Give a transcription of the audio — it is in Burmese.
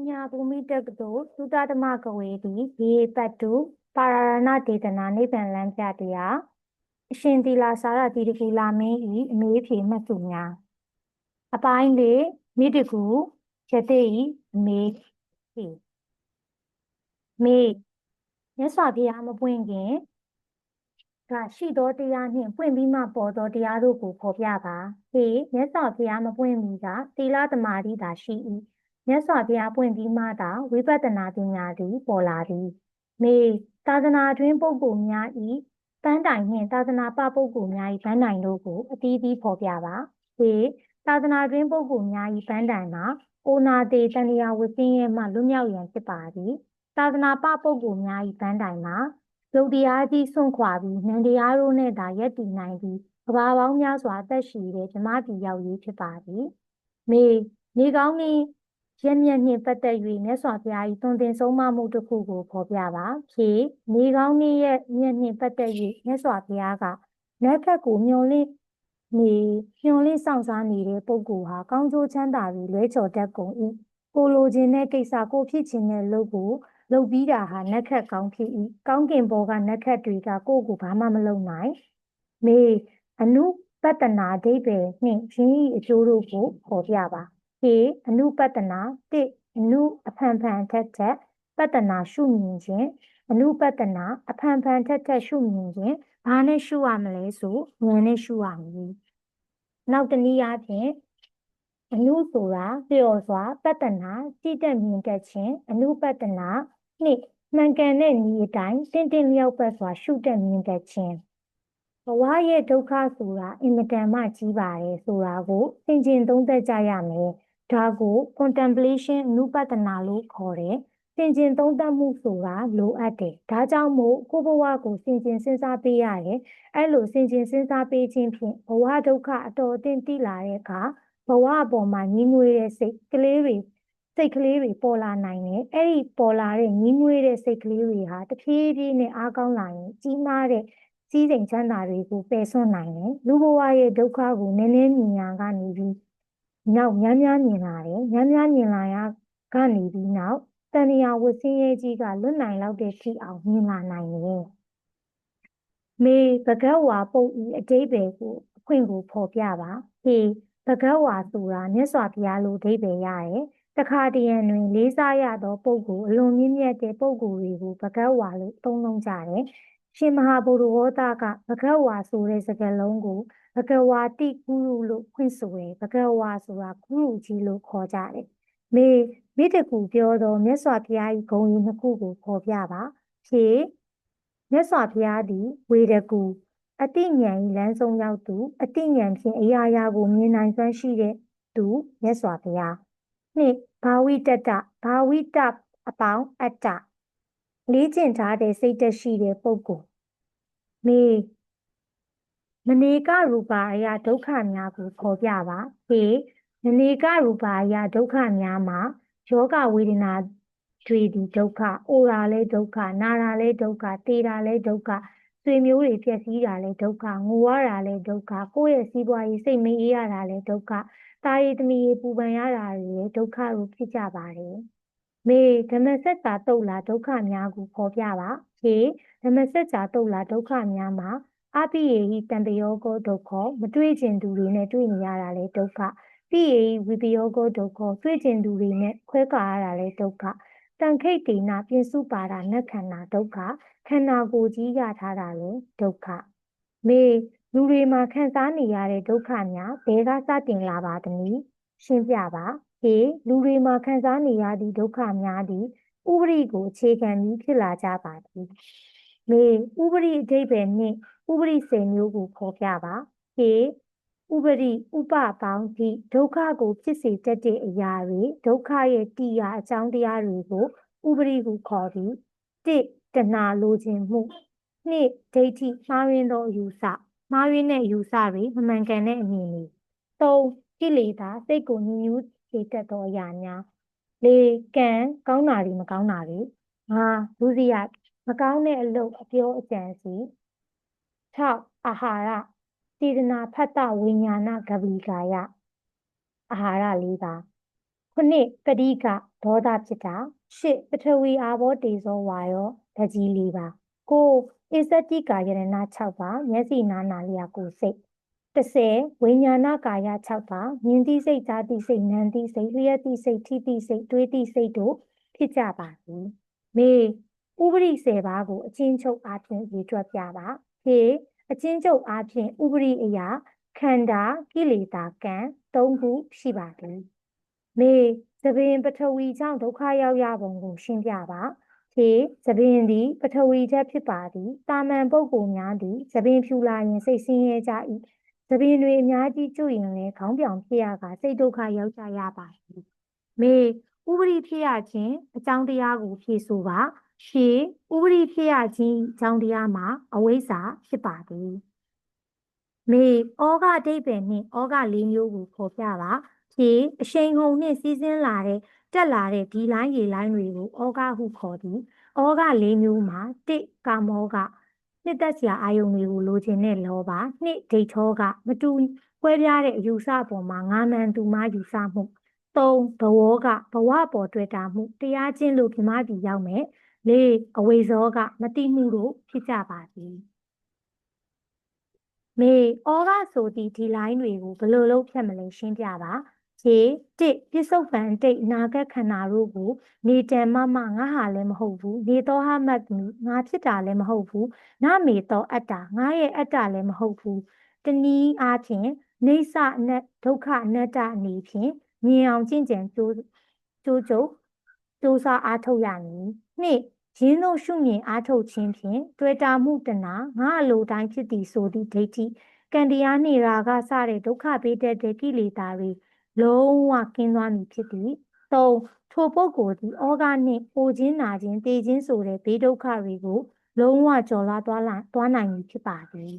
ညာဘူမိတက္ကသိုလ်သုတဓမ္မကဝေသည်ဘေပတ်တုပါရဏဒေသနာနိဗ္ဗာန်လမ်းပြတရားအရှင်သီလစာရတိတကူလာမင်း၏အမေးဖြေမှတ်စုများအပိုင်းလေးမိတကူရသေး၏အမေးဖြေမေမြတ်စွာဘုရားမပွင့်ခင်ကရှိသောတရားနှင့်ပွင့်ပြီးမှပေါ်သောတရားတို့ကိုဖော်ပြပါဟေမြတ်စွာဘုရားမပွင့်မီကသီလသမာဓိသာရှိ၏မြတ်စွာဘုရားပွင့်ပြီးမှသာဝိပဿနာပညာသည်ပေါ်လာသည်မေသာသနာတွင်ပုဂ္ဂိုလ်များ၏ပန်းတိုင်နှင့်သာသနာပပုဂ္ဂိုလ်များ၏ပန်းတိုင်တို့ကိုအသီးသီးဖော်ပြပါဟေသာသနာတွင်ပုဂ္ဂိုလ်များ၏ပန်းတိုင်မှာအိုနာတေတန်တရားဝဆင်းရဲမှလွတ်မြောက်ရန်ဖြစ်ပါသည်သာသနာပပုဂ္ဂိုလ်များ၏ပန်းတိုင်မှာယုတ်တရားကြီးစွန့်ခွာပြီးနံတရားတို့နဲ့သာရပ်တည်နိုင်ပြီးကဘာပေါင်းများစွာအသက်ရှိတဲ့ဓမ္မပြည်ရောက်ရေးဖြစ်ပါသည်မေနေကောင်းနှင့်ရက်မြတ်နှင့်ပတ်သက်၍မြတ်စွာဘုရား၏သွန်သင်ဆုံးမမှုတစ်ခုကိုဖော်ပြပါဖြေနေကောင်းနှင့်ရက်မြတ်နှင့်ပတ်သက်၍မြတ်စွာဘုရားကနတ်ခတ်ကိုမျှော်လင့်စောင့်စားနေတဲ့ပုဂ္ဂိုလ်ဟာကောင်းကျိုးချမ်းသာပြီးလွဲချော်တတ်ကုန်၏ကိုလိုချင်တဲ့ကိစ္စကိုဖြစ်ချင်တဲ့လုပ်ကိုလုပ်ပြီးတာဟာနတ်ခတ်ကောင်းဖြစ်၏ကောင်းကင်ဘောကနတ်ခတ်တွေကကိုယ့်ကိုဘာမှမလုပ်နိုင်မေအနုပတ္တနာအဓိပ္ပာယ်နှင့်ရင်း၏အကျိုးတို့ကိုဖော်ပြပါဖြေအနုပတ္တနာတစ်အနုအဖန်ဖန်ထက်ထက်ပတ္တနာရှုမြင်ခြင်းအနုပတ္တနာအဖန်ဖန်ထက်ထက်ရှုမြင်ခြင်းဘာနဲ့ရှုရမလဲဆိုဉာဏ်နဲ့ရှုရမည်နောက်တနည်းအားဖြင့်အနုဆိုတာလျော်စွာပတ္တနာကြည့်တတ်မြင်တတ်ခြင်းအနုပတ္တနာနှစ်မှန်ကန်တဲ့နည်းအတိုင်းတင်းတင်းလျောက်ပတ်စွာရှုတတ်မြင်တတ်ခြင်းဘဝရဲ့ဒုက္ခဆိုတာအင်မတန်မှကြီးပါတယ်ဆိုတာကိုသင်ကျင်သုံးသပ်ကြရမယ်ဒါကို contemplation အနုပတ္တနာလို့ခေါ်တယ်သင်ကျင်သုံးသပ်မှုဆိုတာလိုအပ်တယ်ဒါကြောင့်မို့ကိုယ့်ဘဝကိုသင်ကျင်စဉ်းစားပေးရတယ်အဲ့လိုသင်ကျင်စဉ်းစားပေးခြင်းဖြင့်ဘဝဒုက္ခအတော်အသင့်သိလာတဲ့အခါဘဝအပေါ်မှာညီးငွေတဲ့စိတ်ကလေးတွေပေါ်လာနိုင်တယ်အဲ့ဒီပေါ်လာတဲ့ညီးငွေတဲ့စိတ်ကလေးတွေဟာတဖြည်းဖြည်းနဲ့အားကောင်းလာရင်ကြီးမားတဲ့စည်းစိမ်ချမ်းသာတွေကိုပယ်စွန့်နိုင်တယ်လူဘဝရဲ့ဒုက္ခကိုနည်းနည်းမြင်ရကနေပြီးနောက်များများမြင်လာတယ်များများမြင်လာရကနေပြီးနောက်တဏှာဝဆင်းရဲကြီးကလွတ်နိုင်လောက်တဲ့ထိအောင်မြင်လာနိုင်တယ်မေဘဂဝါပုတ်ဤအတိပ္ပယ်ကိုအခွင့်ကိုဖော်ပြပါဟေဘဂဝါဆိုတာမြတ်စွာဘုရားလိုအဓိပ္ပာယ်ရတယ်တခါတရံတွင်လေးစားရသောပုဂ္ဂိုလ်အလွန်မြင့်မြတ်တဲ့ပုဂ္ဂိုလ်တွေကိုဘဂဝါလို့သုံးနှုန်းကြတယ်ရှင်မဟာဗုဒ္ဓဝါဒကဘဂဝါဆိုတဲ့စကားလုံးကိုဘဂဝါတိကုရုလို့ဖွင့်ဆိုတယ်ဘဂဝါဆိုတာကုရုကြီးလို့ခေါ်ကြတယ်မေမိတကူပြောသောမြတ်စွာဘုရား၏ဂုဏ်ကြီးနှစ်ခုကိုဖော်ပြပါဖြေမြတ်စွာဘုရားသည်ဝေဒကူအတိဉာဏ်၏လမ်းဆုံးရောက်သူအတိဉာဏ်ဖြင့်အရာရာကိုမြင်နိုင်စွမ်းရှိတဲ့သူမြတ်စွာဘုရားနှစ်ဘာဝိတတဘာဝိတအပေါင်းအတ္တလေးကျင့်ထားတဲ့စိတ်သက်ရှိတဲ့ပုဂ္ဂိုလ်မေမနေကရူပါအယဒုက္ခများကိုဖော်ပြပါဟေမနေကရူပါအယဒုက္ခများမှာယောဂဝေဒနာတွေဒီဒုက္ခအိုတာလဲဒုက္ခနာတာလဲဒုက္ခသေတာလဲဒုက္ခဆွေမျိုးတွေပျက်စီးတာလဲဒုက္ခငိုရတာလဲဒုက္ခကိုယ့်ရဲ့စီးပွားရေးစိတ်မအေးရတာလဲဒုက္ခတာရီသမီးပူပန်ရတာတွေဒုက္ခကိုဖြစ်ကြပါတယ်မေဓမ္မစကြာတုတ်လာဒုက္ခများကိုဖော်ပြပါဖြေဓမ္မစကြာတုတ်လာဒုက္ခများမှာအပိယေဟိတံပယောကောဒုက္ခမတွေ့ကျင်သူတွေနဲ့တွေ့နေရတာလဲဒုက္ခပိယေဟိဝိပယောကောဒုက္ခတွေ့ကျင်သူတွေနဲ့ခွဲခွာရတာလဲဒုက္ခတန်ခိတ်တေနပြင်စုပါဒနတ်ခန္ဓာဒုက္ခခန္ဓာကိုယ်ကြီးရထားတာလဲဒုက္ခမေလူတွေမှာခံစားနေရတဲ့ဒုက္ခများဘယ်ကစတင်လာပါသနည်းရှင်းပြပါဟေလူတွေမှာခံစားနေရသည့်ဒုက္ခများသည်ဥပရိကိုအခြေခံပြီးဖြစ်လာကြပါသည်မေဥပရိအဓိပ္ပာယ်နှင့်ဥပရိစေမျိုးကိုဖော်ပြပါဟေဥပရိဥပပေါင်းသည့်ဒုက္ခကိုဖြစ်စေတတ်တဲ့အရာတွေဒုက္ခရဲ့တရားအကြောင်းတရားတွေကိုဥပရိဟုခေါ်သည်တစ်တဏှာလိုချင်မှုနှစ်ဒိဋ္ဌိမှားယွင်းသောအယူဆမှားယွင်းတဲ့အယူဆတွေမမှန်ကန်တဲ့အမြင်တွေသုံးကိလေသာစိတ်ကိုညှဉ်းညူးစေတတ်သောအရာများလေးကံကောင်းတာတွေမကောင်းတာတွေငါဒုစရိုက်မကောင်းတဲ့အလုပ်အပြောအကြံစီ6အာဟာရစေတနာဖတ်တဝိညာဏဂဗိကာယအာဟာရ၄ပါး 9ပဋိကဒေါသဖြစ်တာ10ပထဝီအာဘောတေဇောဝါယောဓာကြီး4ပါ9အစ္စတိကာယရဏ6ပါမျက်စိနာနာလျာကိုယ်စိတ်10ဝိညာဏကာယ6ပါမြင်သိစိတ်ကြားသိစိတ်နာမ်သိစိတ်လျှက်သိစိတ်ထိသိစိတ်တွေးသိစိတ်တို့ဖြစ်ကြပါသည်မေဥပရိ10ပါးကိုအချင်းချုပ်အားဖြင့်ရေးတွက်ပြပါဖြေအချင်းချုပ်အားဖြင့်ဥပရိအရာခန္ဓာကိလေသာကံ3ခုရှိပါသည်မေသဘင်ပထဝီကြောင့်ဒုက္ခရောက်ရပုံကိုရှင်းပြပါဖြေသဘင်သည်ပထဝီချက်ဖြစ်ပါသည်တာမန်ပုဂ္ဂိုလ်များသည်သဘင်ဖြူလာရင်စိတ်ဆင်းရဲကြ၏သဘင်တွေအများကြီးကျွရင်လည်းခေါင်းပြောင်ဖြစ်ရကစိတ်ဒုက္ခရောက်ကြရပါသည်မေဥပရိဖြစ်ရခြင်းအကြောင်းတရားကိုဖြေဆိုပါဖြေဥပရိဖြစ်ရခြင်းအကြောင်းတရားမှာအဝိဇ္ဇာဖြစ်ပါသည်မေဩဃအဓိပ္ပာယ်နှင့်ဩဃ၄မျိုးကိုဖော်ပြပါဖြေအရှိန်ဟုန်နှင့်စီးဆင်းလာတဲ့တက်လာတဲ့ဒီလိုင်းရေလိုင်းတွေကိုဩဃဟုခေါ်သည်ဩဃ၄မျိုးမှာ1ကာမောဃနှစ်သက်စရာအာယုန်တွေကိုလိုချင်တဲ့လောဘ2ဒိဋ္ဌောကမတူကွဲပြားတဲ့အယူဆပေါ်မှာငါမှန်သူမှားယူဆမှု3ဘဝကဘဝပေါ်တွေ့တာမှုတရားချင်းလို့ပြမပြီးရောက်မယ်4အဝိဇ္ဇောကမတိမှုတို့ဖြစ်ကြပါသည်မေဩဃဆိုသည့်ဒီလိုင်းတွေကိုဘယ်လိုလုပ်ဖြတ်မလဲရှင်းပြပါဖြေ1ပြစ္ဆုတ်ပန်တိတ်နာဂတ်ခန္ဓာတို့ကိုနေတံမငါဟာလည်းမဟုတ်ဘူးနေသောဟမတ်မီငါဖြစ်တာလည်းမဟုတ်ဘူးနမေသောအတ္တငါရဲ့အတ္တလည်းမဟုတ်ဘူးတနည်းအားဖြင့်နေဆအနတ်ဒုက္ခအနတ္တအနေဖြင့်မြင်အောင်ကျင့်ကြံကြိုးကြိုးစားအားထုတ်ရမည်2ရင်းတို့ရှုမြင်အားထုတ်ခြင်းဖြင့်တွေ့တာမှုတဏငါအလိုတိုင်းဖြစ်သည်ဆိုသည့်ဒိဋ္ဌိကံတရားနှင့်ရာဂစတဲ့ဒုက္ခပေးတတ်တဲ့ကိလေသာတွေလုံးဝကင်းသွားမည်ဖြစ်သည်3ထိုပုဂ္ဂိုလ်သည်ဩဃနှင့်အိုခြင်းနာခြင်းတေခြင်းဆိုတဲ့ဘေးဒုက္ခတွေကိုလုံးဝကျော်လွှားသွားနိုင်မည်ဖြစ်ပါသည်